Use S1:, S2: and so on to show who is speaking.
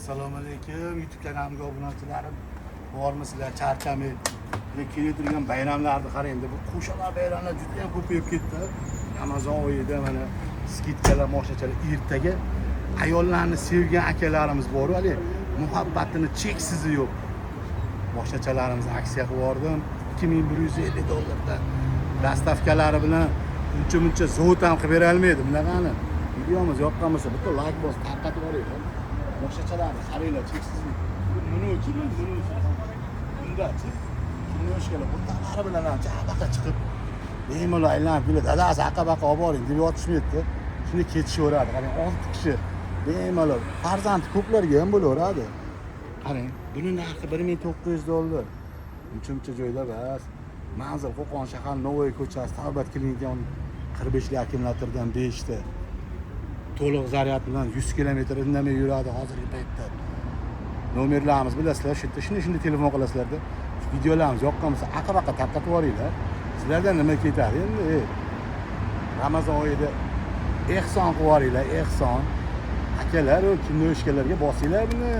S1: Assalomu alaykum YouTube kanalimga obunachilarim bormi sizlar? Charchamay kelib turgan bayramlarni qarang endi. Bu qo'shalar bayramlar juda ham ko'payib ketdi. Ramazon oyida mana skidkalar, moshchachalar ertaga ayollarni sevgan akalarimiz bor, hali muhabbatini cheksizi yo'q. Moshchachalarimiz aksiya qilib yubordim. $2150 dan dastavkalari bilan uncha zavod ham qilib bera olmaydi. Bunaqani videomiz yoqqan bo'lsa bitta like bosib tarqatib yuboringlar. Moshchachalarni qaranglar, cheksiz. Buni uchun bundachi. Shunday ishlar o'rtalari bilan ham chabaqa chiqib bemalol aylanib keladi. Dadasi aqabaqa olib boring deb yotishmaydi. Shuni ketishaveradi. Qarang, 6 kishi bemalol. Farzandi ko'plarga ham bo'laveradi. Qarang, buni narxi $1900. Uncha joylar bas. Manzil Qo'qon shahar Novoy ko'chasi, Tavbat klinikdan 45 akkumulyatordan 5 ta. To'liq zaryad bilan 100 kilometr indamay yuradi hozirgi paytda. Nomerlarimiz bilasizlar, shu yerda shunday telefon qilasizlarda. Videolarimiz yoqqan bo'lsa aqabaqa tarqatib yuboringlar. Sizlardan nima ketadi endi? Ramazon oyida ehson qilib yuboringlar, ehson. Akalar, kimni o'shkalarga bosinglar buni.